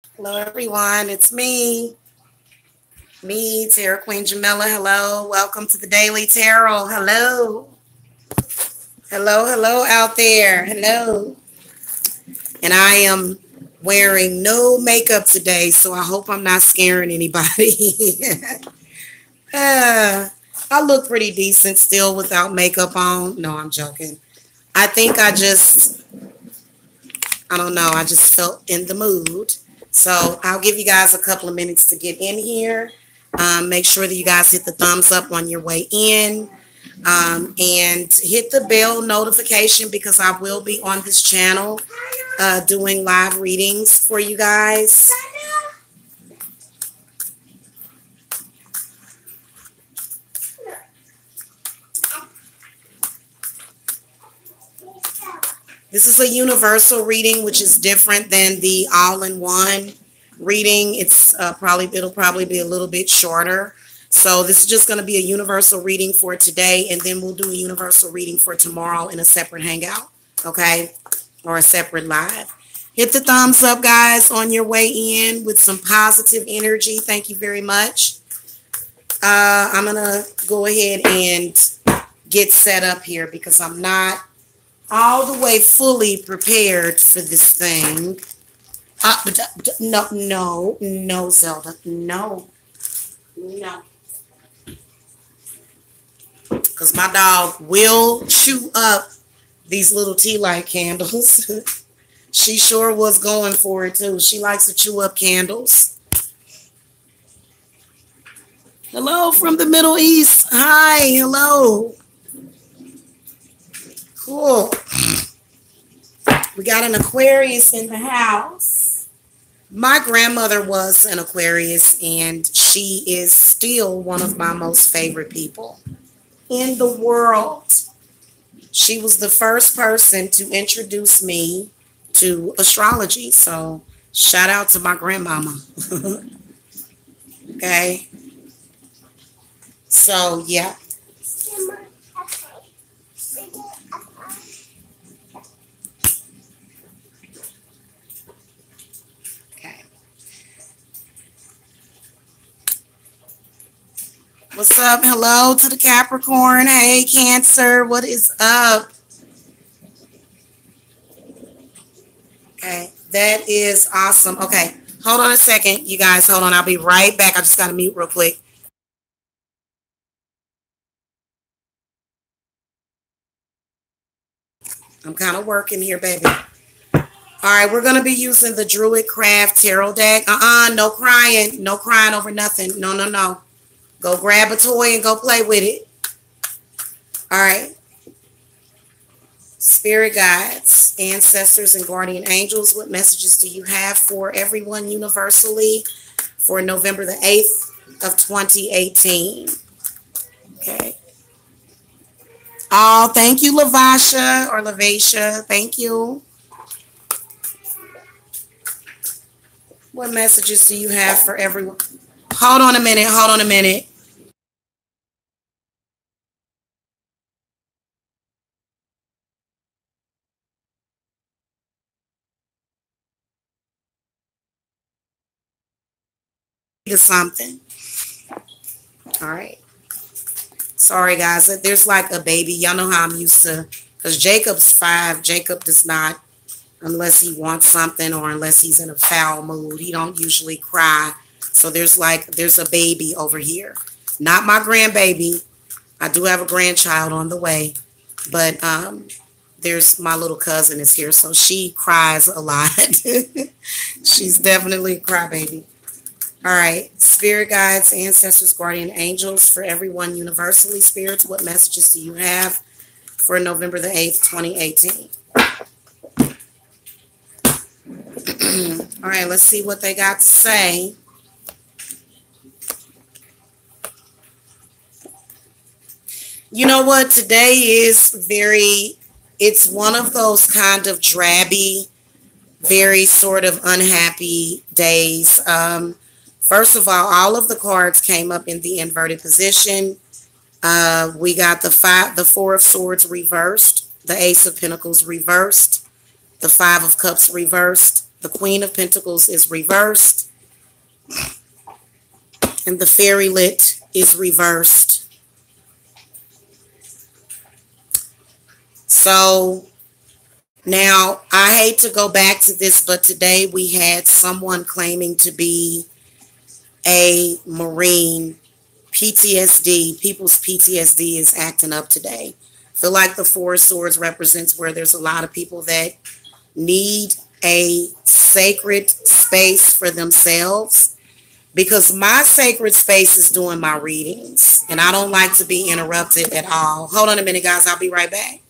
Hello, everyone. It's me, Tarot Queen Jamila. Hello. Welcome to the Daily Tarot. Hello. Hello out there. Hello. And I am wearing no makeup today, so I hope I'm not scaring anybody. uh, I look pretty decent still without makeup on. No, I'm joking. I think I don't know, I just felt in the mood. So I'll give you guys a couple of minutes to get in here. Make sure that you guys hit the thumbs up on your way in, and hit the bell notification because I will be on this channel doing live readings for you guys. This is a universal reading, which is different than the all-in-one reading. It'll probably be a little bit shorter. So this is just going to be a universal reading for today, and then we'll do a universal reading for tomorrow in a separate hangout, okay? Or a separate live. Hit the thumbs up, guys, on your way in with some positive energy. Thank you very much. I'm going to go ahead and get set up here because I'm not all the way fully prepared for this thing. No, Zelda. No. Because my dog will chew up these little tea light candles. She sure was going for it, too. She likes to chew up candles. Hello from the Middle East. Hi, hello. Cool. We got an Aquarius in the house. My grandmother was an Aquarius, and she is still one of my most favorite people in the world. She was the first person to introduce me to astrology. So shout out to my grandmama. Okay. So, yeah. What's up? Hello to the Capricorn. Hey, Cancer. What is up? Okay, that is awesome. Okay, hold on a second, you guys. Hold on. I'll be right back. I just got to mute real quick. I'm kind of working here, baby. All right, we're going to be using the Druid Craft Tarot deck. No crying. No crying over nothing. No. Go grab a toy and go play with it. All right. Spirit guides, ancestors, and guardian angels, what messages do you have for everyone universally for November the 8th of 2018? Okay. Oh, thank you, Lavasha or Lavacia. Thank you. What messages do you have for everyone? Hold on a minute. To something. All right. Sorry, guys. There's like a baby. Y'all know how I'm used to, because Jacob's 5. Jacob does not, unless he wants something or unless he's in a foul mood, he don't usually cry. So there's a baby over here. Not my grandbaby. I do have a grandchild on the way, but there's my little cousin is here, so she cries a lot. She's definitely a crybaby. All right, spirit guides, ancestors, guardian angels, for everyone universally, spirits, what messages do you have for November the 8th, 2018? All right, let's see what they got to say. You know what? Today is it's one of those kind of drabby, very sort of unhappy days. First of all of the cards came up in the inverted position. We got the 4 of Swords reversed, the Ace of Pentacles reversed, the 5 of Cups reversed, The Queen of Pentacles is reversed. And the Fairylet is reversed. So now I hate to go back to this, but today we had someone claiming to be a Marine. PTSD, people's PTSD is acting up today. I feel like the Four of Swords represents where there's a lot of people that need a sacred space for themselves, because my sacred space is doing my readings and I don't like to be interrupted at all. Hold on a minute, guys. I'll be right back.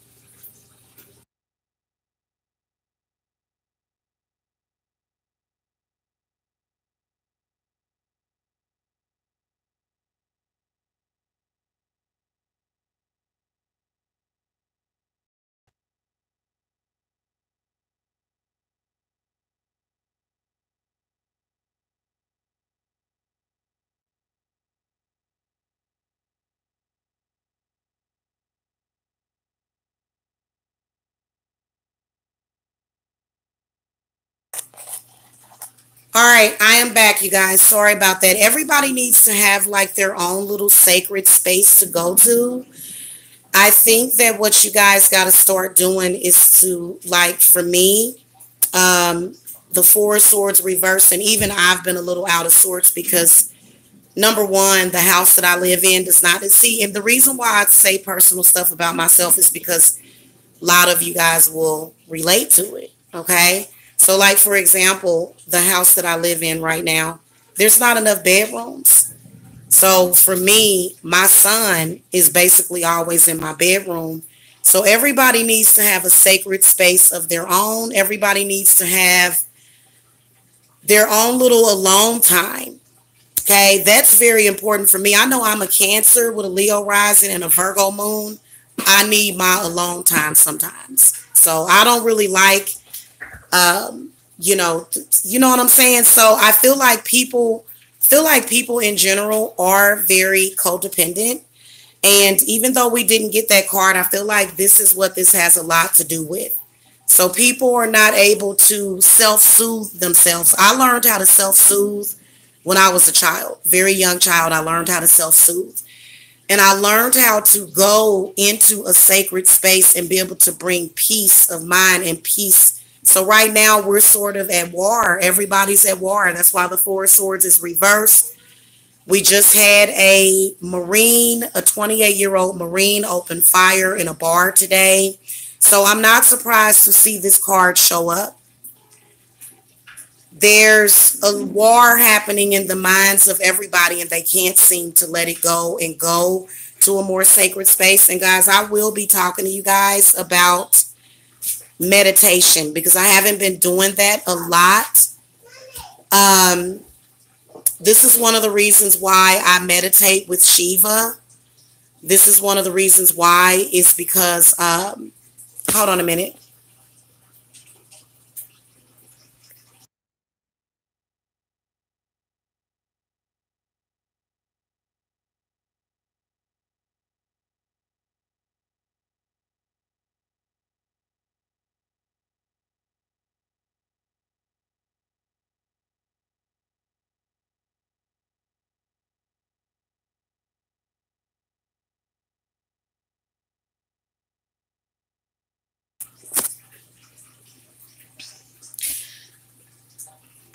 All right, I am back, you guys. Sorry about that. Everybody needs to have like their own little sacred space to go to. I think that what you guys got to start doing is to, like, for me, the Four of Swords reversed, and even I've been a little out of sorts because, number one, the house that I live in does not see. And the reason why I say personal stuff about myself is because a lot of you guys will relate to it. Okay. So like, for example, the house that I live in right now, there's not enough bedrooms. So for me, my son is basically always in my bedroom. So everybody needs to have a sacred space of their own. Everybody needs to have their own little alone time. Okay, that's very important for me. I know I'm a Cancer with a Leo rising and a Virgo moon. I need my alone time sometimes. So I don't really like, you know what I'm saying? So I feel like people in general are very codependent. And even though we didn't get that card, I feel like this is what this has a lot to do with. So people are not able to self-soothe themselves. I learned how to self-soothe when I was a child, very young child. I learned how to self-soothe. And I learned how to go into a sacred space and be able to bring peace of mind and peace. So right now we're sort of at war. Everybody's at war. That's why the Four of Swords is reversed. We just had a Marine, a 28-year-old Marine open fire in a bar today. So I'm not surprised to see this card show up. There's a war happening in the minds of everybody, and they can't seem to let it go and go to a more sacred space. And guys, I will be talking to you guys about meditation because I haven't been doing that a lot. This is one of the reasons why I meditate with Shiva. This is one of the reasons why is because, hold on a minute.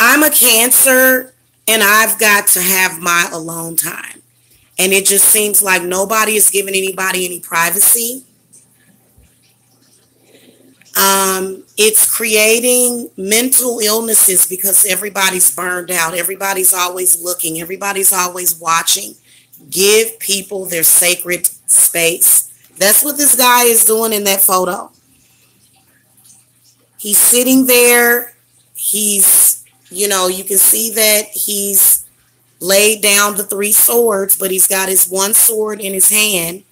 I'm a Cancer and I've got to have my alone time. And it just seems like nobody is giving anybody any privacy. It's creating mental illnesses because everybody's burned out. Everybody's always looking. Everybody's always watching. Give people their sacred space. That's what this guy is doing in that photo. He's sitting there. He's, you can see that he's laid down the three swords, but he's got his one sword in his hand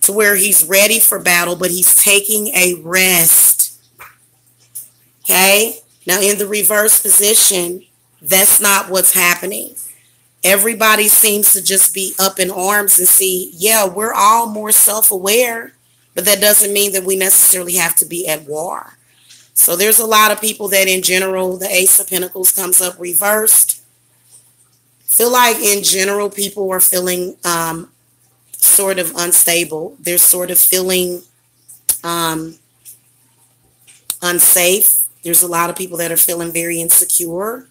to where he's ready for battle, but he's taking a rest. Okay? Now, in the reverse position, that's not what's happening. Everybody seems to just be up in arms and see, yeah, we're all more self-aware, but that doesn't mean that we necessarily have to be at war. So there's a lot of people that in general, the Ace of Pentacles comes up reversed. Feel like in general, people are feeling sort of unstable. They're sort of feeling unsafe. There's a lot of people that are feeling very insecure.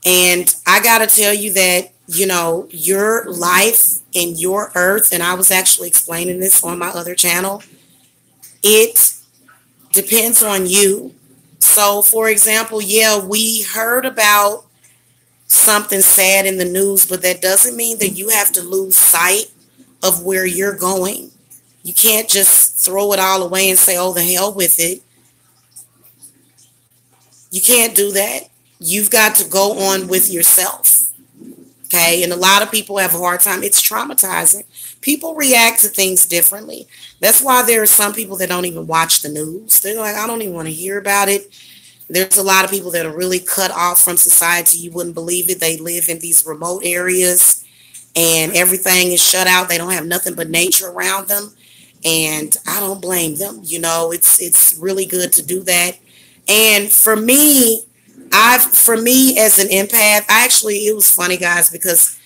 And I got to tell you that, you know, your life and your earth, and I was actually explaining this on my other channel, it depends on you. So, for example, yeah, we heard about something sad in the news, but that doesn't mean that you have to lose sight of where you're going. You can't just throw it all away and say, oh, the hell with it. You can't do that. You've got to go on with yourself. Okay. And a lot of people have a hard time. It's traumatizing. People react to things differently. That's why there are some people that don't even watch the news. They're like, I don't even want to hear about it. There's a lot of people that are really cut off from society. You wouldn't believe it. They live in these remote areas and everything is shut out. They don't have nothing but nature around them. And I don't blame them. You know, it's really good to do that. And for me as an empath, it was funny, guys, because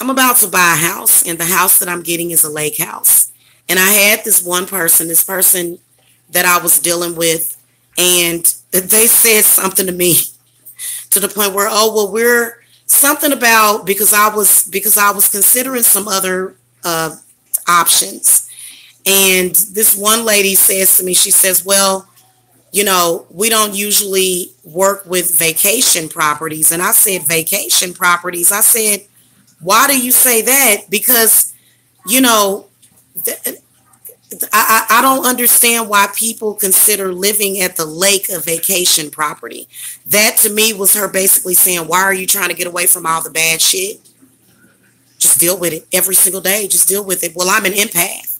I'm about to buy a house, and the house that I'm getting is a lake house. And I had this person that I was dealing with, and they said something to me to the point where, oh, well, we're something about, because I was considering some other options. And this one lady says to me, she says, well, you know, we don't usually work with vacation properties. And I said, vacation properties? I said, why do you say that? Because, you know, I don't understand why people consider living at the lake a vacation property. That to me was her basically saying, why are you trying to get away from all the bad shit? Just deal with it every single day. Just deal with it. Well, I'm an empath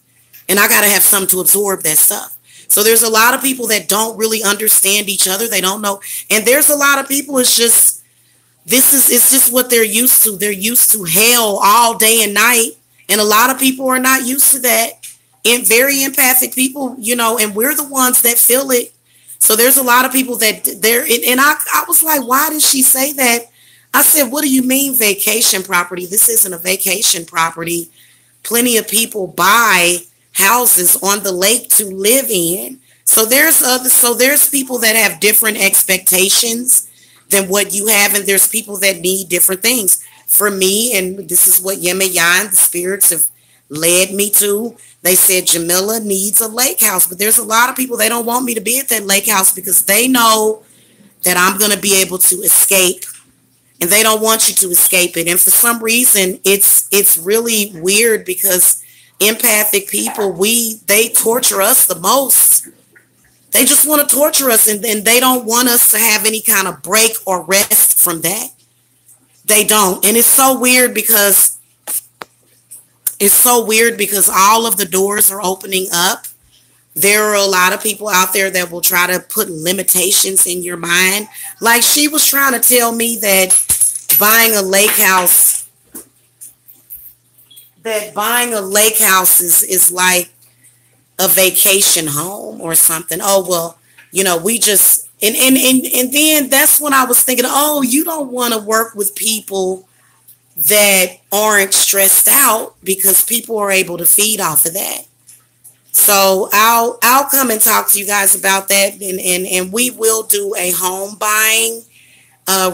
and I got to have something to absorb that stuff. So there's a lot of people that don't really understand each other. They don't know. And there's a lot of people, it's just what they're used to. They're used to hell all day and night. And a lot of people are not used to that. And very empathic people, you know, and we're the ones that feel it. So there's a lot of people that and I was like, why did she say that? I said, what do you mean vacation property? This isn't a vacation property. Plenty of people buy houses on the lake to live in. So there's people that have different expectations than what you have, and there's people that need different things. For me, and this is what Yema Yan, the spirits have led me to, they said Jamila needs a lake house, but there's a lot of people, they don't want me to be at that lake house because they know that I'm going to be able to escape, and they don't want you to escape it. And for some reason, it's really weird because empathic people, they torture us the most. They just want to torture us, and they don't want us to have any kind of break or rest from that. They don't. And it's so weird because all of the doors are opening up. There are a lot of people out there that will try to put limitations in your mind. Like she was trying to tell me that buying a lake house is like a vacation home or something. Oh, well, you know, we just, and then that's when I was thinking, oh, you don't want to work with people that aren't stressed out, because people are able to feed off of that. So I'll come and talk to you guys about that, and we will do a home buying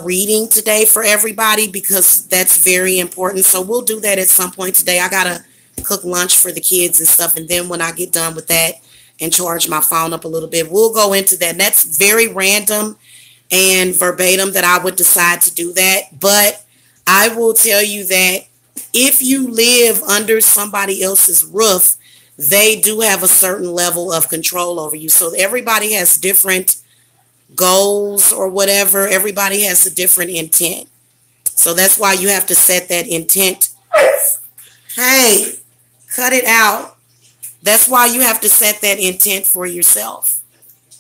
reading today for everybody, because that's very important. So we'll do that at some point today. I gotta cook lunch for the kids and stuff, and then when I get done with that and charge my phone up a little bit, we'll go into that. And that's very random and verbatim that I would decide to do that, but I will tell you that if you live under somebody else's roof, they do have a certain level of control over you. So everybody has different goals or whatever. Everybody has a different intent. So that's why you have to set that intent. Hey, cut it out. That's why you have to set that intent for yourself.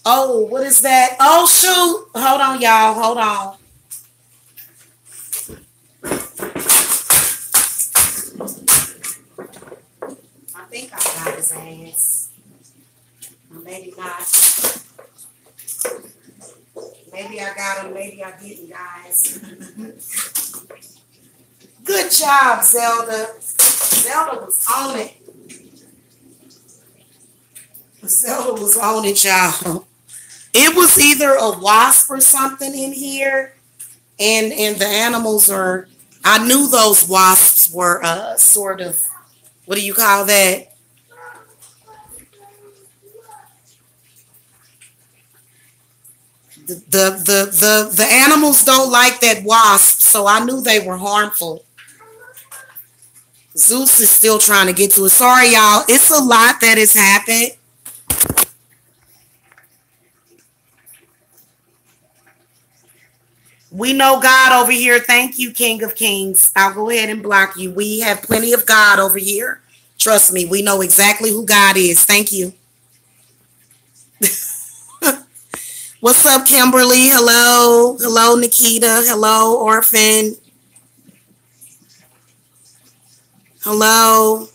Oh, what is that? Oh, shoot. Hold on, y'all. Hold on. I think I got his ass. Or maybe not. Maybe I got them, maybe I didn't, guys. Good job, Zelda. Zelda was on it. Zelda was on it, y'all. It was either a wasp or something in here. And the animals are, I knew those wasps were sort of, what do you call that? The animals don't like that wasp, so I knew they were harmful. Zeus is still trying to get to it. Sorry, y'all. It's a lot that has happened. We know God over here. Thank you, King of Kings. I'll go ahead and block you. We have plenty of God over here. Trust me, we know exactly who God is. Thank you. What's up, Kimberly? Hello. Hello, Nikita. Hello, Orphan. Hello.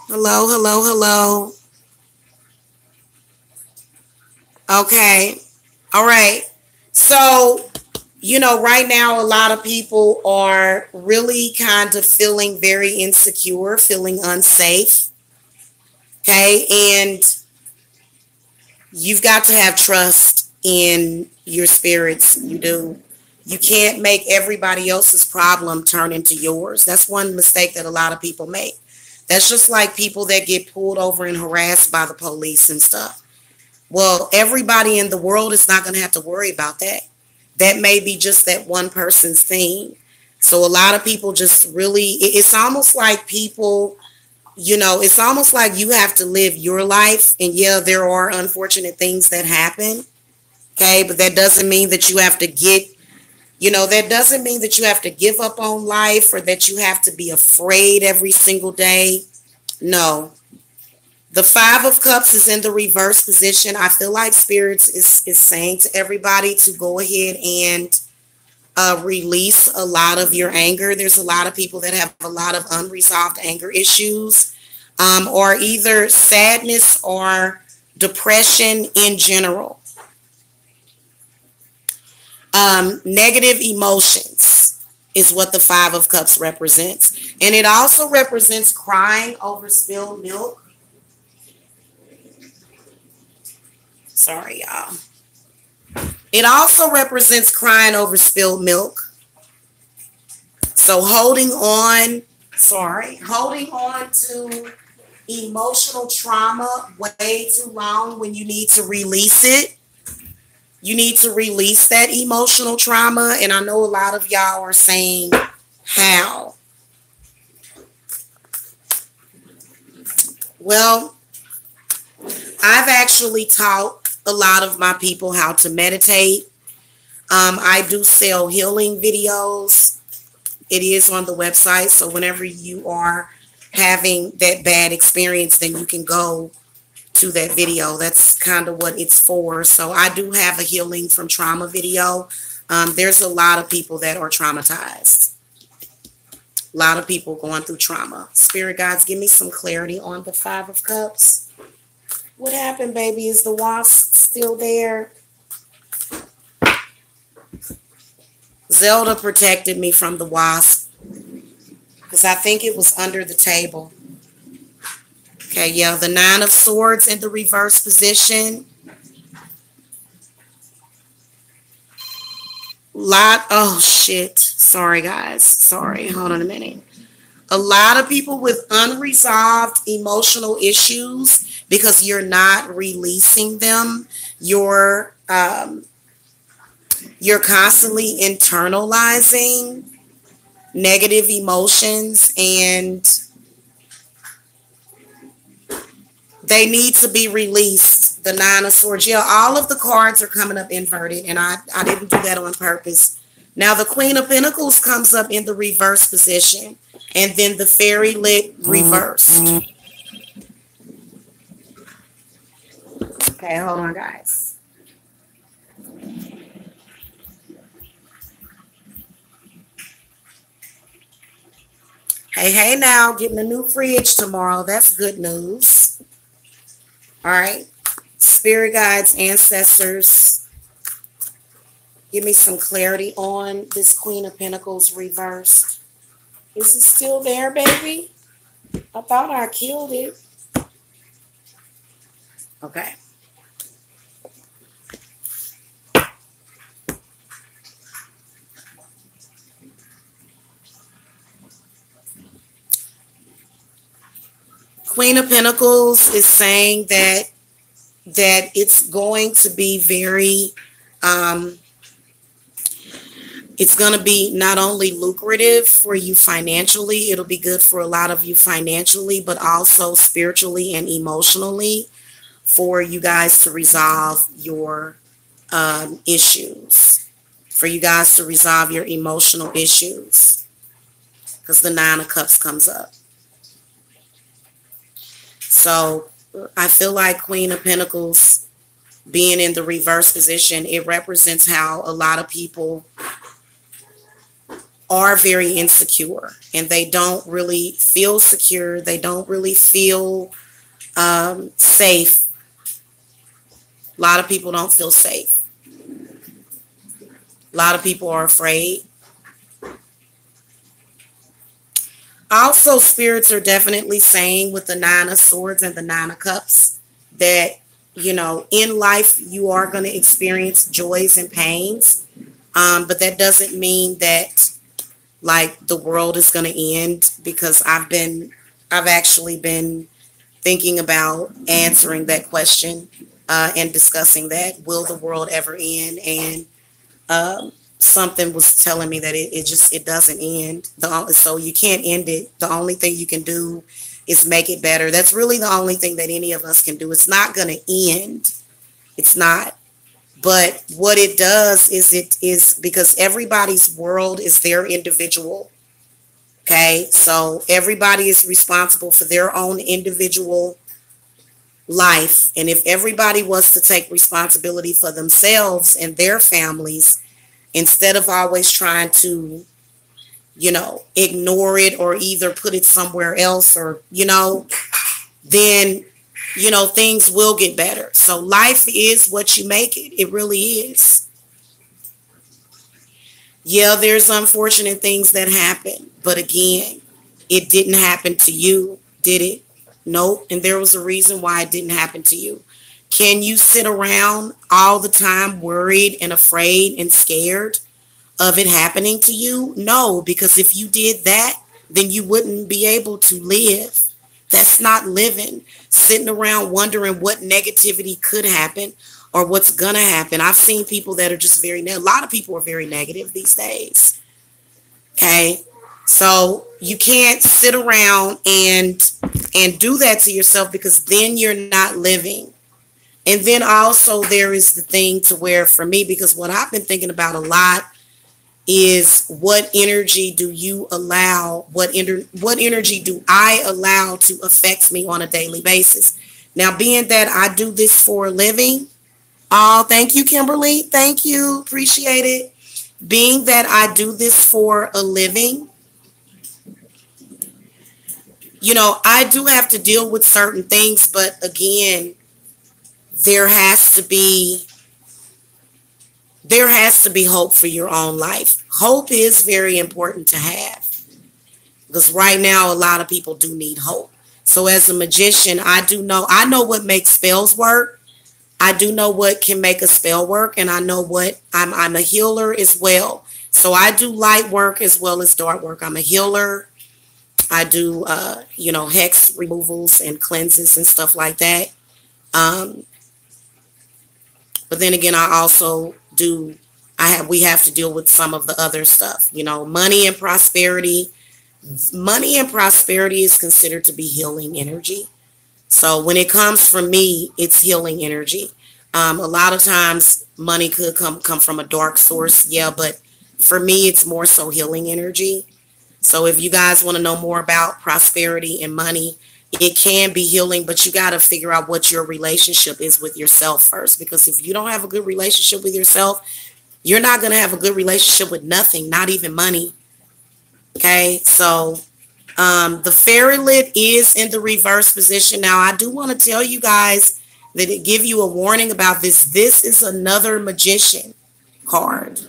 Hello, hello, hello. Okay. All right. So, you know, right now, a lot of people are really kind of feeling very insecure, feeling unsafe. Okay. And you've got to have trust in your spirits. You do. You can't make everybody else's problem turn into yours. That's one mistake that a lot of people make. That's just like people that get pulled over and harassed by the police and stuff. Well, everybody in the world is not going to have to worry about that. That may be just that one person's thing. So a lot of people just really, it's almost like people, you know, it's almost like you have to live your life. And yeah, there are unfortunate things that happen. Okay, but that doesn't mean that you have to get, you know, that doesn't mean that you have to give up on life or that you have to be afraid every single day. No. The Five of Cups is in the reverse position. I feel like Spirits is saying to everybody to go ahead and release a lot of your anger. There's a lot of people that have a lot of unresolved anger issues, or either sadness or depression in general. Negative emotions is what the Five of Cups represents. And it also represents crying over spilled milk. Sorry, y'all. It also represents crying over spilled milk. So holding on to emotional trauma way too long when you need to release it. You need to release that emotional trauma. And I know a lot of y'all are saying, how? Well, I've actually taught a lot of my people how to meditate. I do sell healing videos. It is on the website. So whenever you are having that bad experience, then you can go to that video. That's kind of what it's for. So I do have a healing from trauma video. There's a lot of people that are traumatized. A lot of people going through trauma. Spirit guides, give me some clarity on the Five of Cups. What happened, baby? Is the wasp still there? Zelda protected me from the wasp because I think it was under the table. Okay, yeah, the Nine of Swords in the reverse position. Oh, shit. Sorry, guys. Sorry. Hold on a minute. A lot of people with unresolved emotional issues because you're not releasing them. You're constantly internalizing negative emotions, and they need to be released. The Nine of Swords. Yeah, all of the cards are coming up inverted, and I didn't do that on purpose. Now, the Queen of Pentacles comes up in the reverse position, and then the Fairy Lit reversed. Okay, hold on, guys. Hey getting a new fridge tomorrow. That's good news. All right. Spirit guides, ancestors, give me some clarity on this Queen of Pentacles reversed. Is it still there, baby? I thought I killed it. Okay. Queen of Pentacles is saying that it's going to be very, it's going to be not only lucrative for you financially, it'll be good for a lot of you financially, but also spiritually and emotionally for you guys to resolve your issues, for you guys to resolve your emotional issues, because the Nine of Cups comes up. So I feel like Queen of Pentacles being in the reverse position, it represents how a lot of people are very insecure and they don't really feel secure. They don't really feel safe. A lot of people don't feel safe. A lot of people are afraid. Also, spirits are definitely saying with the Nine of Swords and the Nine of Cups that, you know, in life you are going to experience joys and pains. But that doesn't mean that like the world is going to end, because I've actually been thinking about answering that question and discussing that. Will the world ever end? And something was telling me that it doesn't end. So you can't end it. The only thing you can do is make it better. That's really the only thing that any of us can do. It's not going to end. It's not. But what it does is it is because everybody's world is their individual. Okay. So everybody is responsible for their own individual life. And if everybody was to take responsibility for themselves and their families, instead of always trying to, you know, ignore it or either put it somewhere else or, you know, then, you know, things will get better. So life is what you make it. It really is. Yeah, there's unfortunate things that happen. But again, it didn't happen to you, did it? Nope. And there was a reason why it didn't happen to you. Can you sit around all the time worried and afraid and scared of it happening to you? No, because if you did that, then you wouldn't be able to live. That's not living. Sitting around wondering what negativity could happen or what's going to happen. I've seen people that are just a lot of people are very negative these days. Okay. So you can't sit around and do that to yourself, because then you're not living. And then also there is the thing to where, for me, because what I've been thinking about a lot is what energy do you allow, what energy do I allow to affect me on a daily basis? Now, being that I do this for a living, oh, thank you, Kimberly. Thank you. Appreciate it. Being that I do this for a living, you know, I do have to deal with certain things, but again, there has to be hope for your own life. Hope is very important to have, because right now a lot of people do need hope. So as a magician, I know what makes spells work. I do know what can make a spell work, and I know what I'm a healer as well. So I do light work as well as dark work. I'm a healer. I do you know, hex removals and cleanses and stuff like that. But then again, I also do, we have to deal with some of the other stuff, you know, money and prosperity. Money and prosperity is considered to be healing energy. So when it comes from me, it's healing energy. A lot of times money could come from a dark source. Yeah. But for me, it's more so healing energy. So if you guys want to know more about prosperity and money, it can be healing, but you got to figure out what your relationship is with yourself first. Because if you don't have a good relationship with yourself, you're not going to have a good relationship with nothing, not even money. Okay, so the fairy lit is in the reverse position. Now, I do want to tell you guys Did it give you a warning about this? This is another magician card,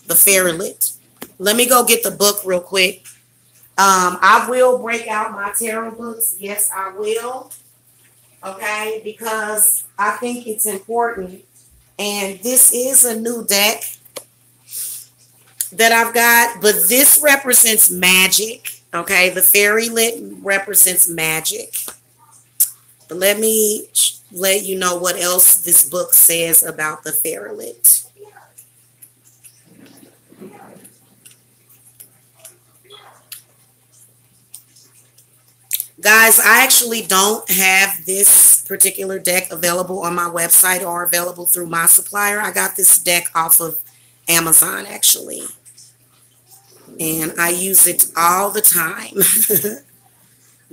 the Fairy Lit. Let me go get the book real quick. I will break out my tarot books. Yes, I will. Okay, because I think it's important. And this is a new deck that I've got, but this represents magic. Okay, the Fairy Lit represents magic. But let me let you know what else this book says about the Fairy Lit. Guys, I actually don't have this particular deck available on my website or available through my supplier. I got this deck off of Amazon, actually. And I use it all the time.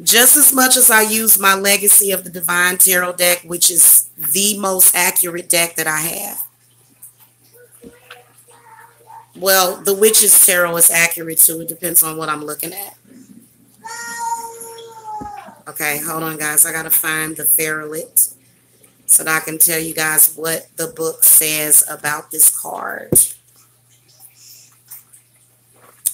Just as much as I use my Legacy of the Divine Tarot deck, which is the most accurate deck that I have. Well, the Witch's Tarot is accurate too. It depends on what I'm looking at. Okay, hold on, guys. I got to find the Fairy Lit so that I can tell you guys what the book says about this card.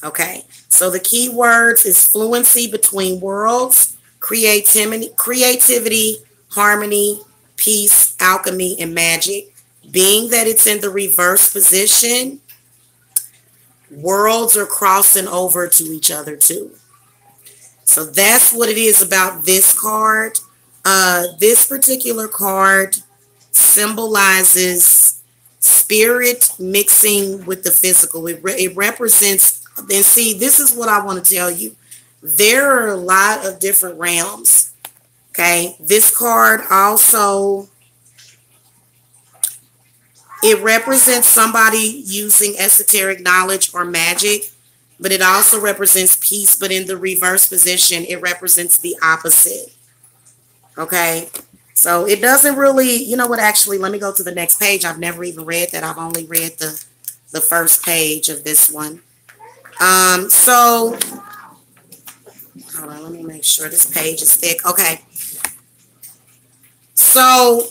Okay, so the key words is fluency between worlds, creativity, harmony, peace, alchemy, and magic. Being that it's in the reverse position, worlds are crossing over to each other too. So that's what it is about this card. This particular card symbolizes spirit mixing with the physical. It represents, and see, this is what I want to tell you. There are a lot of different realms. Okay. This card also, it represents somebody using esoteric knowledge or magic. But it also represents peace, but in the reverse position, it represents the opposite. Okay, so it doesn't really, you know what, actually, let me go to the next page. I've never even read that. I've only read the first page of this one. So, hold on, let me make sure this page is thick. Okay, so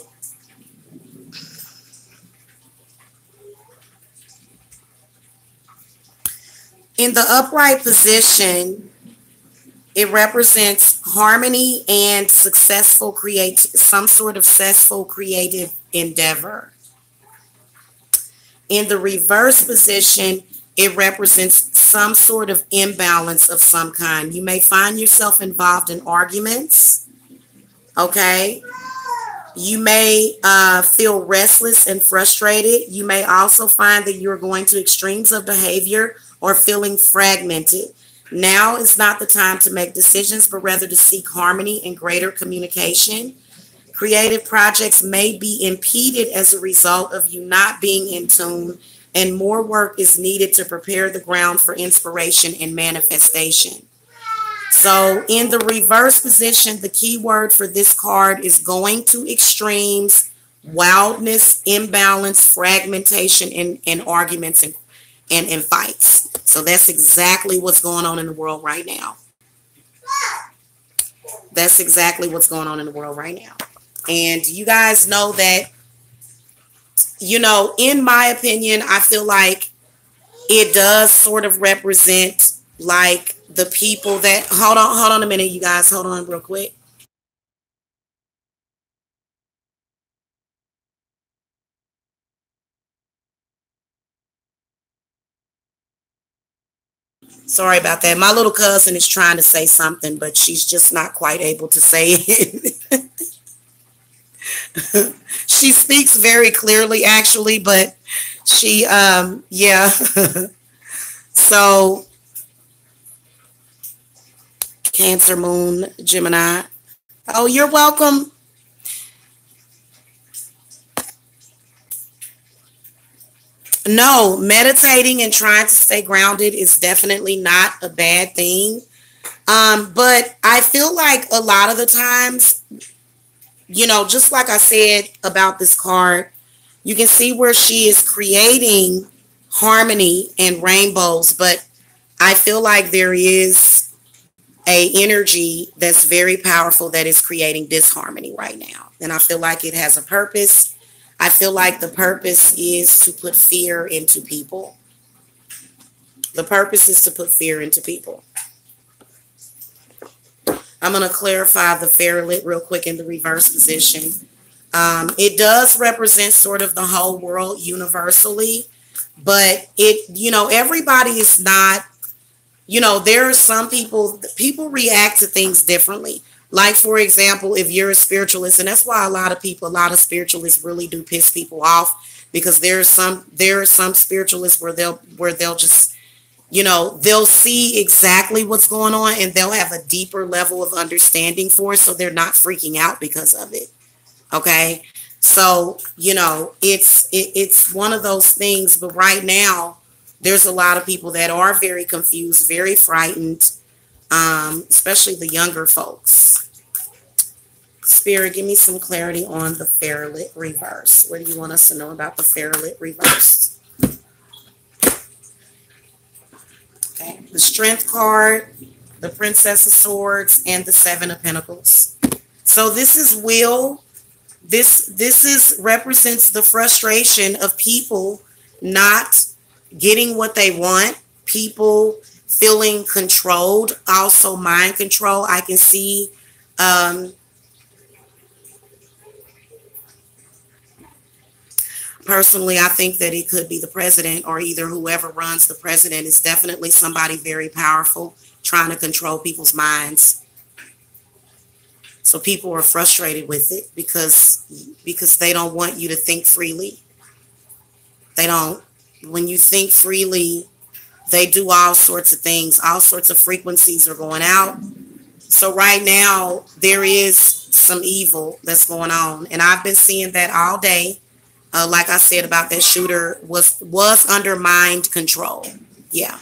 in the upright position, it represents harmony and some sort of successful creative endeavor. In the reverse position, it represents some sort of imbalance of some kind. You may find yourself involved in arguments. Okay. You may feel restless and frustrated. You may also find that you're going to extremes of behavior or feeling fragmented. Now is not the time to make decisions, but rather to seek harmony and greater communication. Creative projects may be impeded as a result of you not being in tune, and more work is needed to prepare the ground for inspiration and manifestation. So in the reverse position, the key word for this card is going to extremes, wildness, imbalance, fragmentation, and arguments and fights. So that's exactly what's going on in the world right now. That's exactly what's going on in the world right now. And you guys know that, you know, in my opinion, I feel like it does sort of represent like the people that, hold on a minute, you guys, hold on real quick. Sorry about that. My little cousin is trying to say something, but she's just not quite able to say it. She speaks very clearly, actually, but she, yeah. So, Cancer, Moon, Gemini. Oh, you're welcome. No, meditating and trying to stay grounded is definitely not a bad thing. But I feel like a lot of the times, you know, just like I said about this card, you can see where she is creating harmony and rainbows, but I feel like there is a energy that's very powerful that is creating disharmony right now. and I feel like it has a purpose. I feel like the purpose is to put fear into people. The purpose is to put fear into people. I'm going to clarify the Ferret real quick in the reverse position. It does represent sort of the whole world universally, but everybody is not, there are some people react to things differently. Like, for example, if you're a spiritualist, and that's why a lot of spiritualists really do piss people off, because there are some spiritualists where they'll just, they'll see exactly what's going on and they'll have a deeper level of understanding for it, so they're not freaking out because of it. Okay, so it's one of those things. But right now, there's a lot of people that are very confused, very frightened, especially the younger folks. Spirit, give me some clarity on the Ferret reverse. What do you want us to know about the Ferret reverse? Okay, the Strength card, the Princess of Swords, and the Seven of Pentacles. So this is will. This represents the frustration of people not getting what they want, people feeling controlled, also mind control. I can see personally, I think that it could be the president, or either whoever runs the president is definitely somebody very powerful trying to control people's minds. So people are frustrated with it because they don't want you to think freely. They don't. When you think freely, they do all sorts of things. All sorts of frequencies are going out. So right now, there is some evil that's going on. And I've been seeing that all day. Like I said about that shooter, was under mind control. Yeah.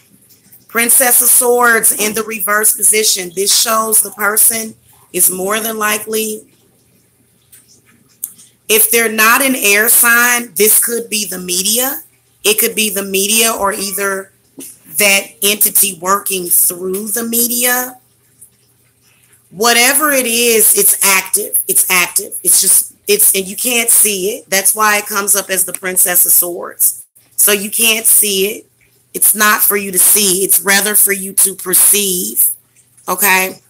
Princess of Swords in the reverse position. This shows the person is more than likely, if they're not an air sign, this could be the media. It could be the media, or either that entity working through the media. Whatever it is, it's active. It's active. And you can't see it. That's why it comes up as the Princess of Swords. So you can't see it. It's not for you to see. It's rather for you to perceive. Okay.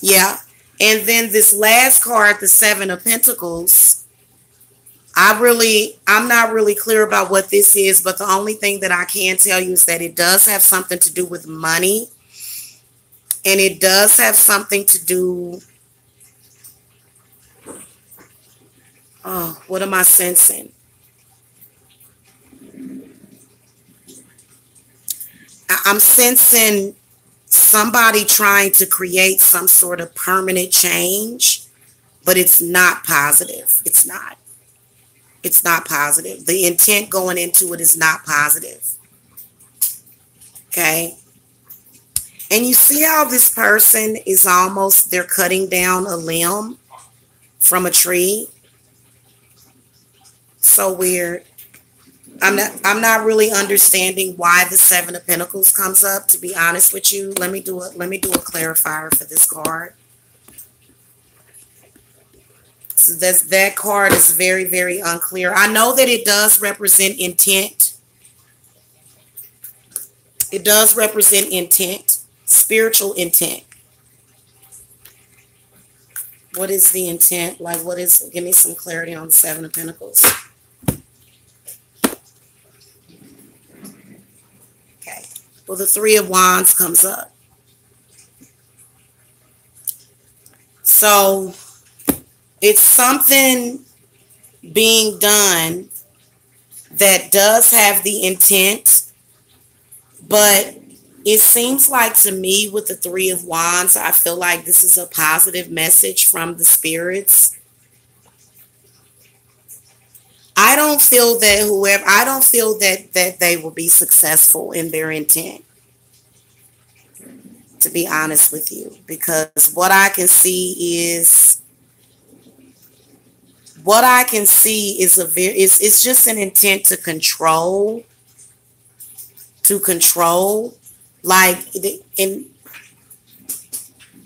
Yeah. And then this last card, the Seven of Pentacles, I'm not really clear about what this is, but the only thing that I can tell you is that it does have something to do with money. And it does have something to do, what am I sensing? I'm sensing somebody trying to create some sort of permanent change, but it's not positive. It's not. It's not positive. The intent going into it is not positive. Okay. And you see how this person is they're cutting down a limb from a tree. So weird. I'm not really understanding why the Seven of Pentacles comes up, to be honest with you. Let me do a clarifier for this card. So that card is very, very unclear. I know that it does represent intent. It does represent intent, spiritual intent. What is the intent? Like, give me some clarity on the Seven of Pentacles. Well, the Three of Wands comes up. So it's something being done that does have the intent, but it seems like to me with the Three of Wands, I feel like this is a positive message from the spirits. I don't feel that they will be successful in their intent, to be honest with you, because what I can see is it's just an intent to control, like,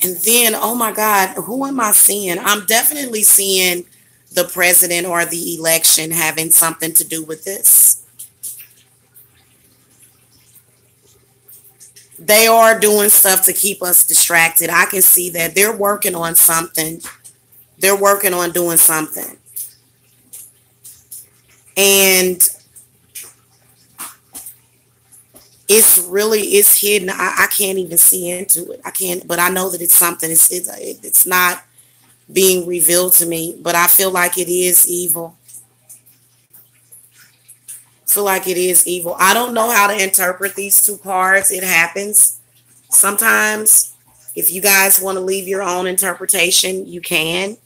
And then, oh my God, who am I seeing? I'm definitely seeing the president or the election having something to do with this. They are doing stuff to keep us distracted. I can see that they're working on something. They're working on doing something. And it's hidden. I can't even see into it. I can't, but I know that it's something. It's not being revealed to me, but I feel like it is evil. I feel like it is evil. I don't know how to interpret these two cards. It happens sometimes. If you guys want to leave your own interpretation, you can.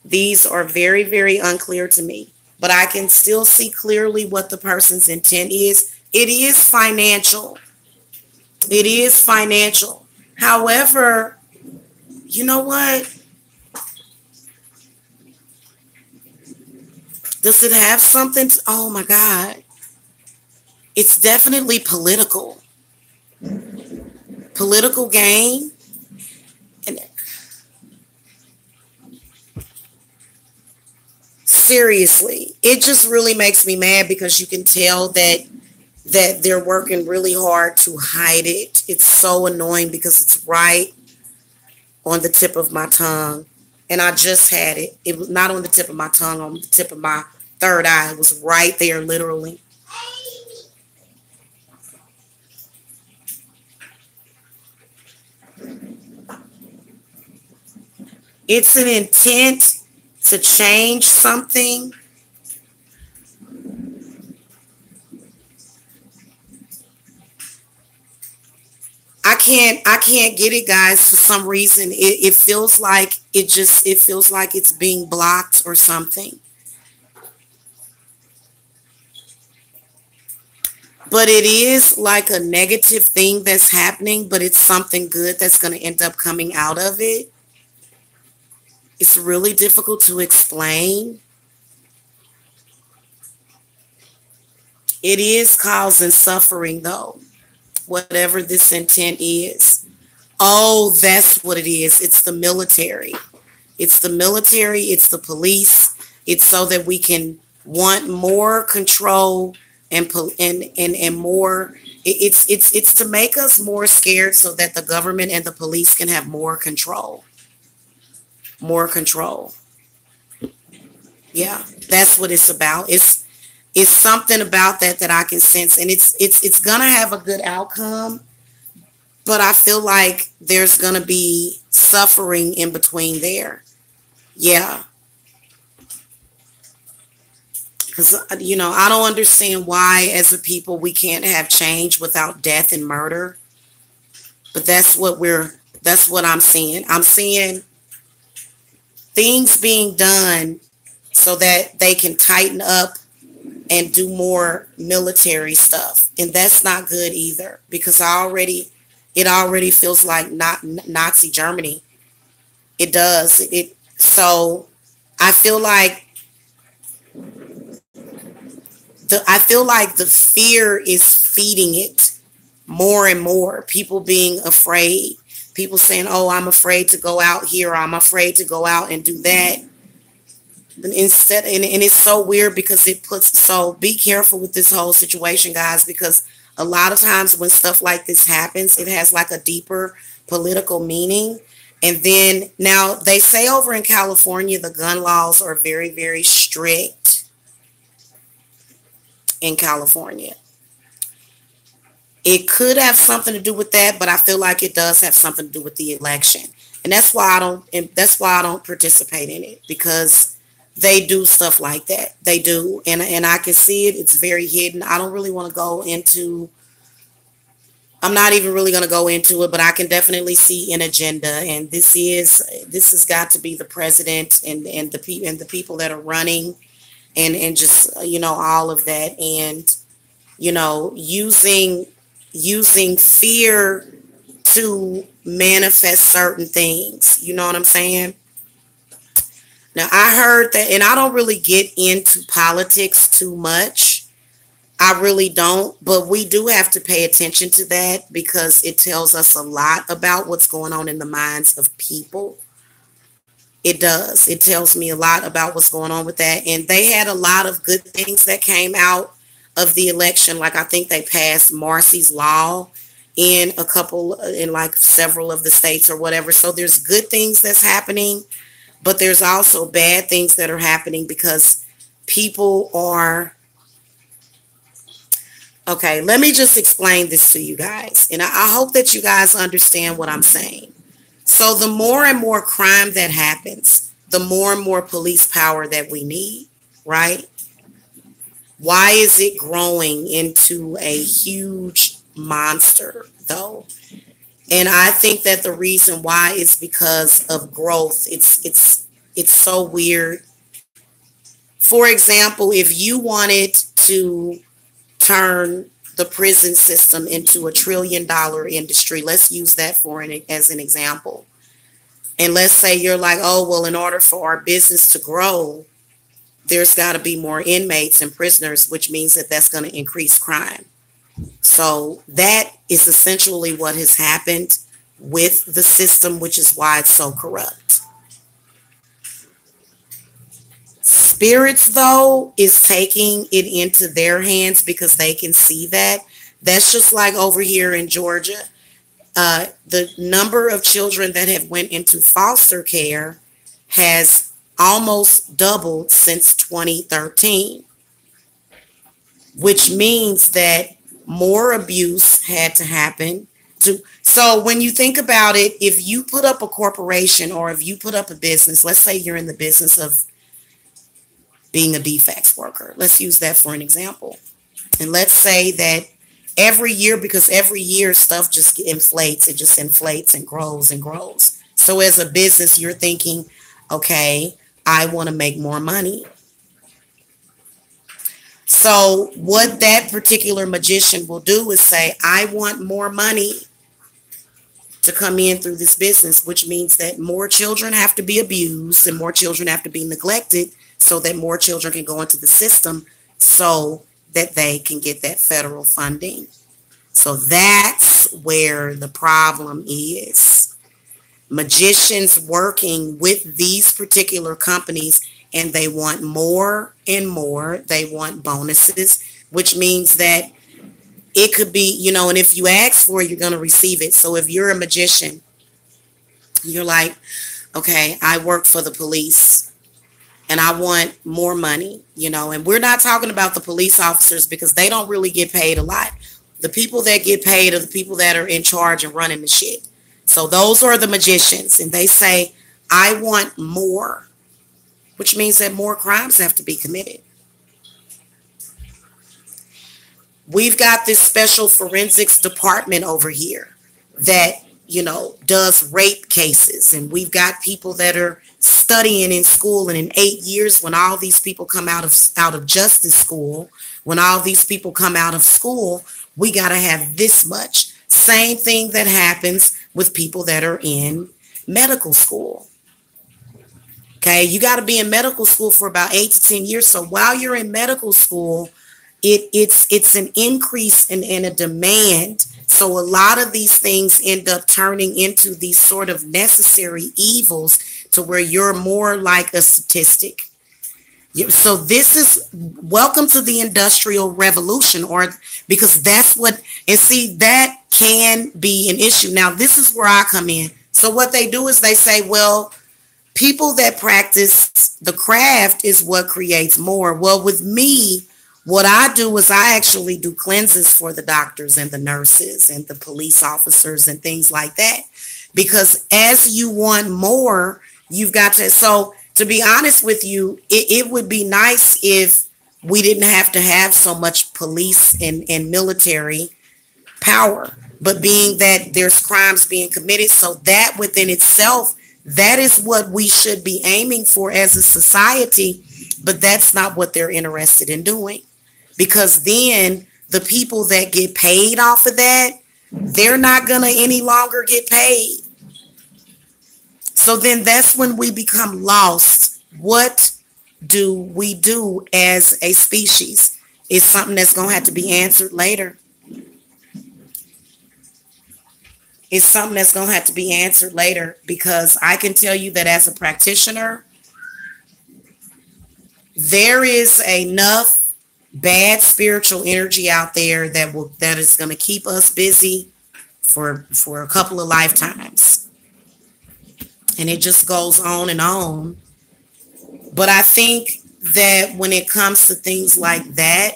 These are very, very unclear to me, but I can still see clearly what the person's intent is. It is financial. It is financial. However, you know what? Does it have something? Oh my God. It's definitely political. Political gain. And seriously, it just really makes me mad because you can tell that they're working really hard to hide it. It's so annoying because it's right on the tip of my tongue. And I just had it. It was not on the tip of my tongue, on the tip of my third eye. It was right there, literally. It's an intent to change something. I can't get it, guys. For some reason, it feels like it feels like it's being blocked or something. But it is like a negative thing that's happening, but it's something good that's going to end up coming out of it. It's really difficult to explain. It is causing suffering, though, whatever this intent is. Oh, that's what it is. It's the military. It's the military. It's the police. It's so that we can want more control and more. It's to make us more scared so that the government and the police can have more control. More control. Yeah, that's what it's about. It's something about that I can sense, and it's gonna have a good outcome, but I feel like there's gonna be suffering in between there. Yeah, because I don't understand why, as a people, we can't have change without death and murder. But that's what I'm seeing. I'm seeing things being done so that they can tighten up and do more military stuff. And that's not good either, because it already feels like not Nazi Germany. It does. So I feel like the fear is feeding it more and more. People being afraid. People saying, "Oh, I'm afraid to go out here. Or I'm afraid to go out and do that." Instead, and it's so weird because so be careful with this whole situation, guys, because a lot of times when stuff like this happens, it has like a deeper political meaning. And then now they say over in California, the gun laws are very, very strict in California. It could have something to do with that, but I feel like it does have something to do with the election. And that's why I don't participate in it, because they do stuff like that. They do. And I can see it. It's very hidden. I don't really want to go into, I'm not even really going to go into it, but I can definitely see an agenda. And this has got to be the president and the people that are running and just, all of that. And, using fear to manifest certain things. You know what I'm saying? Now, I heard that, and I don't really get into politics too much. I really don't, but we do have to pay attention to that because it tells us a lot about what's going on in the minds of people. It does. It tells me a lot about what's going on with that. And they had a lot of good things that came out of the election. Like I think they passed Marcy's Law in like several of the states or whatever. So there's good things that's happening, but there's also bad things that are happening because people are. Okay, let me just explain this to you guys. And I hope that you guys understand what I'm saying. So the more and more crime that happens, the more and more police power that we need, right? Why is it growing into a huge monster, though? And I think that the reason why is because of growth. It's so weird. For example, if you wanted to turn the prison system into a $1 trillion industry. Let's use that as an example. And let's say you're like, oh, well, in order for our business to grow, there's got to be more inmates and prisoners, which means that that's going to increase crime. So that is essentially what has happened with the system, which is why it's so corrupt. Spirits, though, is taking it into their hands because they can see that. That's just like over here in Georgia. The number of children that have went into foster care has almost doubled since 2013, which means that more abuse had to happen. So when you think about it, if you put up a corporation or if you put up a business, let's say you're in the business of being a defects worker. Let's use that for an example. And let's say that every year, because every year stuff just inflates, it just inflates and grows and grows. So as a business, you're thinking, okay, I want to make more money. So what that particular magician will do is say, I want more money to come in through this business, which means that more children have to be abused and more children have to be neglected, so that more children can go into the system so that they can get that federal funding. So that's where the problem is. Magicians working with these particular companies, and they want more and more. They want bonuses, which means that it could be, and if you ask for it, you're going to receive it. So if you're a magician, you're like, okay, I work for the police and I want more money, and we're not talking about the police officers because they don't really get paid a lot. The people that get paid are the people that are in charge and running the shit. So those are the magicians, and they say, I want more, which means that more crimes have to be committed. We've got this special forensics department over here that, does rape cases. And we've got people that are studying in school. And in 8 years, when all these people come out of justice school, when all these people come out of school, we got to have this much. Same thing that happens with people that are in medical school. Okay, you got to be in medical school for about 8 to 10 years. So while you're in medical school, it's an increase in a demand. So a lot of these things end up turning into these sort of necessary evils to where you're more like a statistic. So this is welcome to the Industrial Revolution, because that's what, and see, that can be an issue. Now, this is where I come in. So what they do is they say, well, people that practice the craft is what creates more. Well, with me, what I do is I actually do cleanses for the doctors and the nurses and the police officers and things like that. Because as you want more, you've got to, so to be honest with you, it would be nice if we didn't have to have so much police and military power. But being that there's crimes being committed, so that within itself, that is what we should be aiming for as a society. But that's not what they're interested in doing. Because then the people that get paid off of that, they're not going to any longer get paid. So then that's when we become lost. What do we do as a species? It's something that's going to have to be answered later. It's something that's going to have to be answered later, because I can tell you that as a practitioner, there is enough bad spiritual energy out there that is going to keep us busy for a couple of lifetimes. And it just goes on and on. But I think that when it comes to things like that,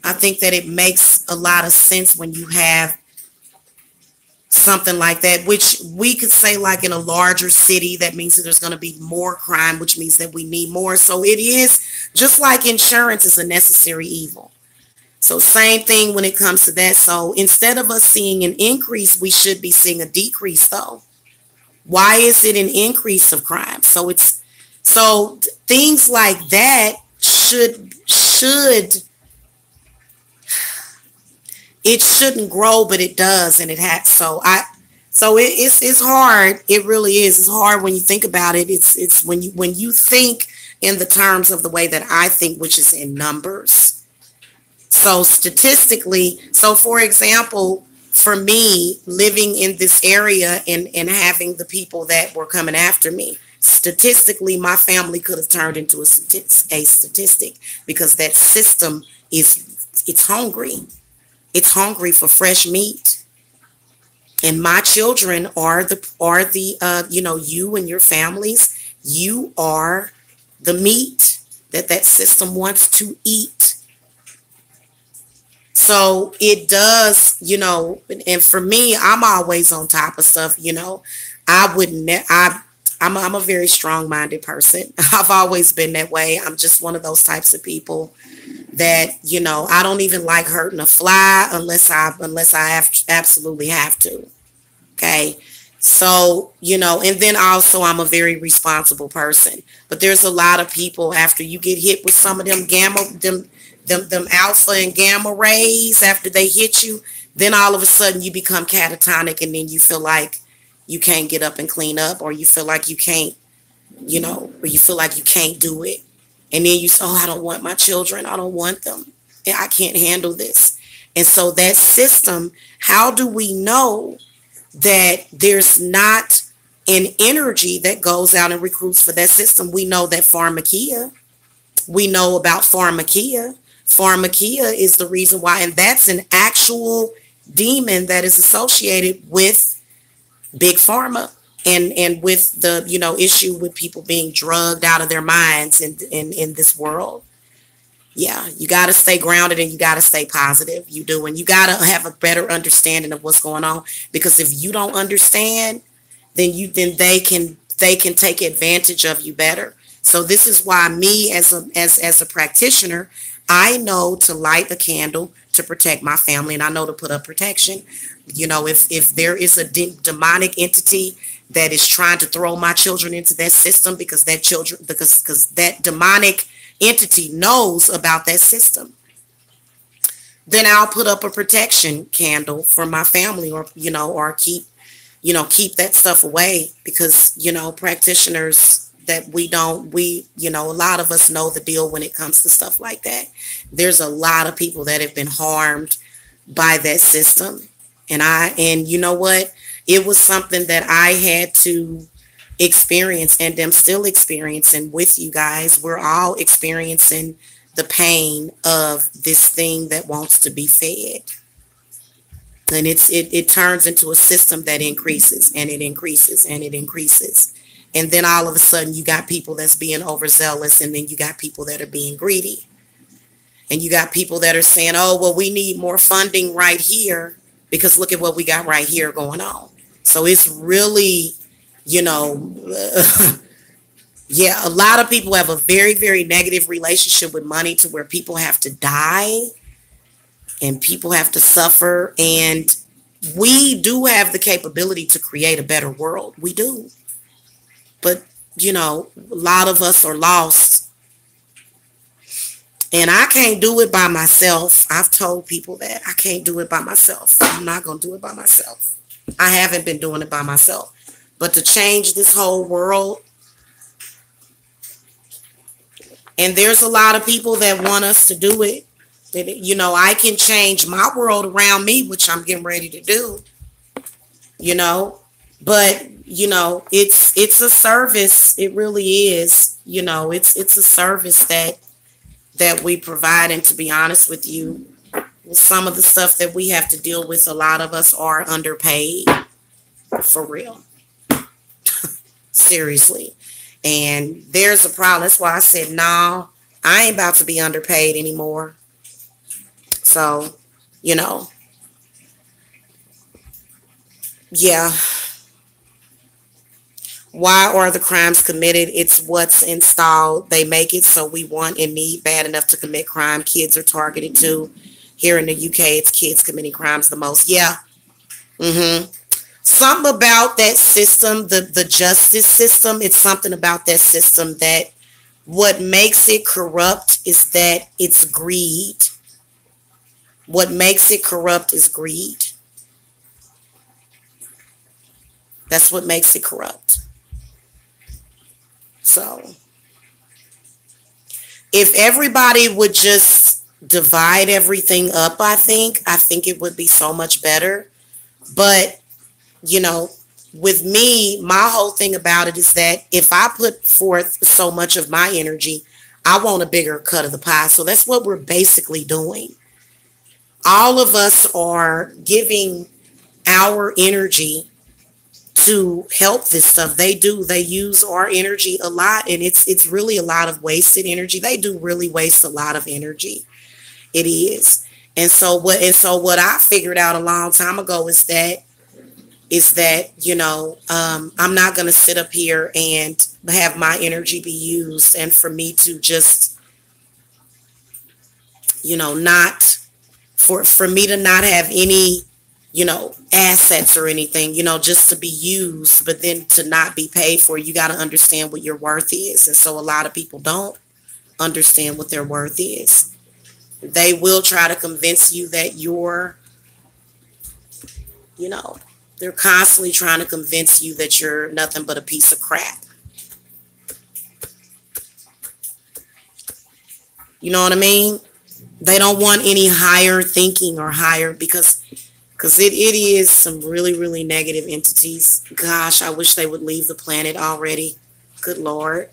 I think that it makes a lot of sense when you have something like that, which we could say like in a larger city, that means that there's going to be more crime, which means that we need more. So it is just like insurance is a necessary evil. So same thing when it comes to that. So instead of us seeing an increase, we should be seeing a decrease though. Why is it an increase of crime? So things like that should it shouldn't grow, but it does, and it has. So it's hard. It really is. It's hard when you think about it. It's when you think in the terms of the way that I think, which is in numbers. So statistically, so for example, for me living in this area and having the people that were coming after me, statistically, my family could have turned into a statistic, because that system it's hungry. It's hungry for fresh meat. And my children are you and your families, you are the meat that system wants to eat. So it does, and for me, I'm always on top of stuff, I'm a very strong-minded person. I've always been that way. I'm just one of those types of people that, I don't even like hurting a fly unless I absolutely have to. Okay. So, and then also I'm a very responsible person, but there's a lot of people after you get hit with some of them them alpha and gamma rays, after they hit you, then all of a sudden you become catatonic, and then you feel like you can't get up and clean up, or you feel like you can't, or you feel like you can't do it. And then you say, oh, I don't want my children. I don't want them. I can't handle this. And so that system, how do we know that there's not an energy that goes out and recruits for that system? We know that pharmakia. We know about pharmakia. Pharmakia is the reason why, and that's an actual demon that is associated with big pharma. And with the, issue with people being drugged out of their minds in this world. Yeah, you got to stay grounded, and you got to stay positive. You do. And you got to have a better understanding of what's going on, because if you don't understand, then they can take advantage of you better. So this is why me as a practitioner, I know to light a candle to protect my family, and I know to put up protection. If there is a demonic entity that is trying to throw my children into that system, because that demonic entity knows about that system, then I'll put up a protection candle for my family, or keep that stuff away, because practitioners that a lot of us know the deal when it comes to stuff like that. There's a lot of people that have been harmed by that system, and you know what? It was something that I had to experience, and am still experiencing with you guys. We're all experiencing the pain of this thing that wants to be fed. And it turns into a system that increases, and it increases, and it increases. And then all of a sudden you got people that's being overzealous, and then you got people that are being greedy. And you got people that are saying, oh, well, we need more funding right here, because look at what we got right here going on. So it's really, yeah, a lot of people have a very, very negative relationship with money, to where people have to die and people have to suffer. And we do have the capability to create a better world. We do. But, a lot of us are lost. And I can't do it by myself. I've told people that I can't do it by myself. I'm not going to do it by myself. I haven't been doing it by myself. But to change this whole world, and there's a lot of people that want us to do it, I can change my world around me, which I'm getting ready to do, you know, but it's a service. It really is. It's a service that we provide. And to be honest with you, some of the stuff that we have to deal with, a lot of us are underpaid, for real. Seriously. And there's a problem. That's why I said, no, I ain't about to be underpaid anymore. So, yeah. Why are the crimes committed? It's what's installed. They make it so we want and need bad enough to commit crime. Kids are targeted too. Here in the UK, it's kids committing crimes the most. Yeah. Mm-hmm. Something about that system, the justice system, it's something about that system that what makes it corrupt is that it's greed. What makes it corrupt is greed. That's what makes it corrupt. So, if everybody would just divide everything up, I think it would be so much better. But, with me, my whole thing about it is that if I put forth so much of my energy, I want a bigger cut of the pie. So that's what we're basically doing. All of us are giving our energy to help this stuff. They use our energy a lot, and it's really a lot of wasted energy. They do really waste a lot of energy. It is. And so what I figured out a long time ago is that I'm not going to sit up here and have my energy be used, and for me to just not for me to not have any assets or anything, just to be used, but then to not be paid for. You got to understand what your worth is. And so a lot of people don't understand what their worth is. They will try to convince you that they're constantly trying to convince you that you're nothing but a piece of crap. You know what I mean? They don't want any higher thinking or higher because it is some really, really negative entities. Gosh, I wish they would leave the planet already. Good Lord.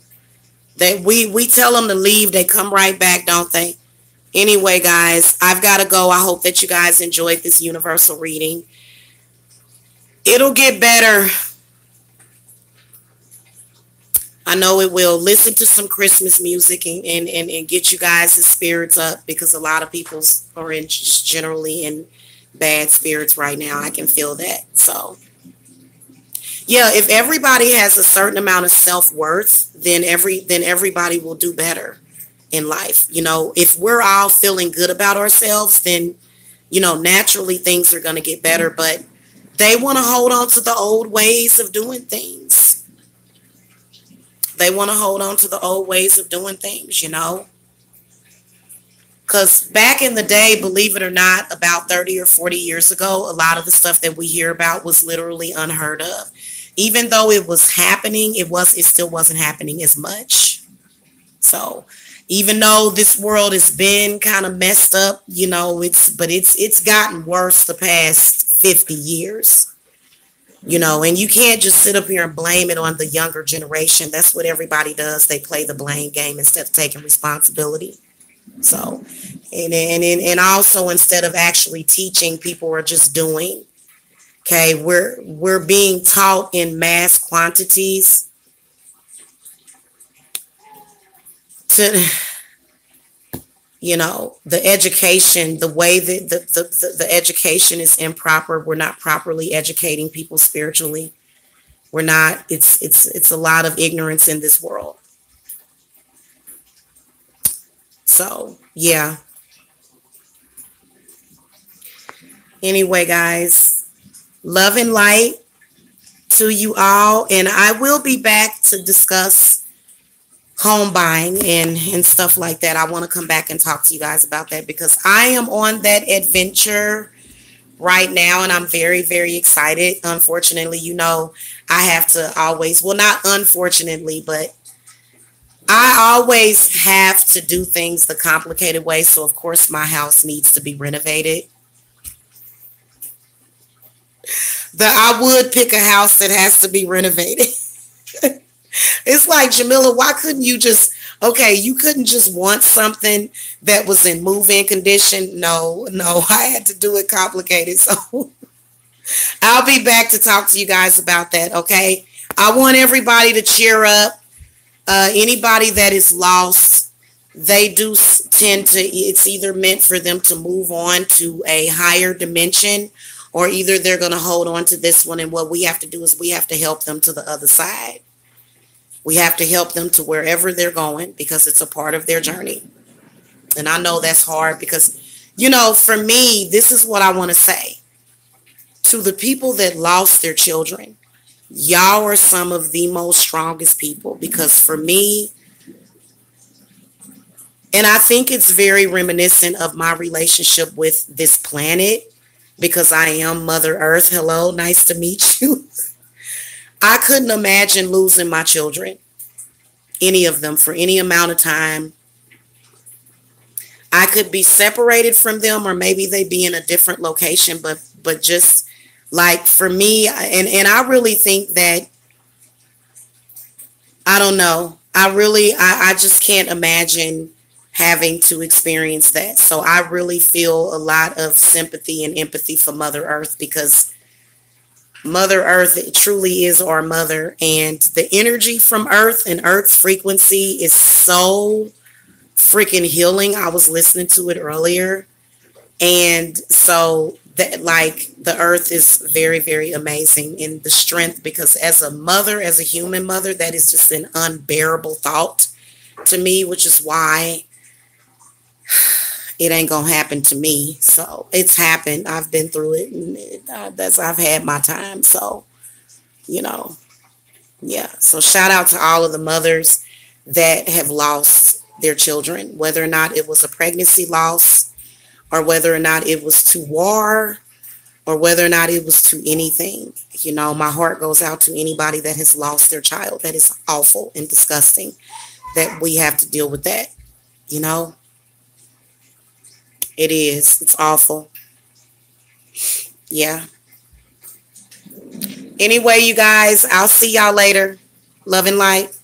We tell them to leave. They come right back, don't they? Anyway, guys, I've got to go. I hope that you guys enjoyed this universal reading. It'll get better. I know it will. Listen to some Christmas music and get you guys' spirits up, because a lot of people are just generally in bad spirits right now. I can feel that. So, yeah, if everybody has a certain amount of self-worth, then everybody will do better in life. If we're all feeling good about ourselves, then, naturally things are going to get better. But they want to hold on to the old ways of doing things. They want to hold on to the old ways of doing things, Because back in the day, believe it or not, about 30 or 40 years ago, a lot of the stuff that we hear about was literally unheard of. Even though it was happening, it still wasn't happening as much. So even though this world has been kind of messed up, it's gotten worse the past 50 years. And you can't just sit up here and blame it on the younger generation. That's what everybody does. They play the blame game instead of taking responsibility. So, and also instead of actually teaching, people are just doing. Okay, we're being taught in mass quantities to, the education, the way that the education is improper. We're not properly educating people spiritually. We're not. It's a lot of ignorance in this world. So, yeah. Anyway, guys, love and light to you all. And I will be back to discuss home buying and stuff like that. I want to come back and talk to you guys about that, because I am on that adventure right now, and I'm very, very excited. Unfortunately, I have to always, well, not unfortunately, but I always have to do things the complicated way. So, of course, my house needs to be renovated. I would pick a house that has to be renovated. It's like, Jamila, why couldn't you just, okay, you couldn't just want something that was in move-in condition? No, no, I had to do it complicated. So I'll be back to talk to you guys about that, okay? I want everybody to cheer up. Anybody that is lost, they do tend to, it's either meant for them to move on to a higher dimension, or either they're going to hold on to this one. And what we have to do is we have to help them to the other side. We have to help them to wherever they're going, because it's a part of their journey. And I know that's hard because, you know, for me, this is what I want to say. To the people that lost their children, y'all are some of the most strongest people, because for me, and I think it's very reminiscent of my relationship with this planet, because I am Mother Earth. Hello, nice to meet you. I couldn't imagine losing my children, any of them, for any amount of time. I could be separated from them, or maybe they be in a different location, but just like for me, and I really think that, I don't know, I just can't imagine having to experience that. So I really feel a lot of sympathy and empathy for Mother Earth, because Mother Earth truly is our mother, and the energy from Earth and Earth's frequency is so freaking healing. I was listening to it earlier, and so that, like, the Earth is very, very amazing in the strength, because as a mother, as a human mother, that is just an unbearable thought to me, which is why it ain't gonna happen to me. So it's happened. I've been through it, and I've had my time. So, you know, yeah. So shout out to all of the mothers that have lost their children, whether or not it was a pregnancy loss, or whether or not it was to war, or whether or not it was to anything. You know, my heart goes out to anybody that has lost their child. That is awful and disgusting that we have to deal with that, you know. It is. It's awful. Yeah. Anyway, you guys, I'll see y'all later. Love and light.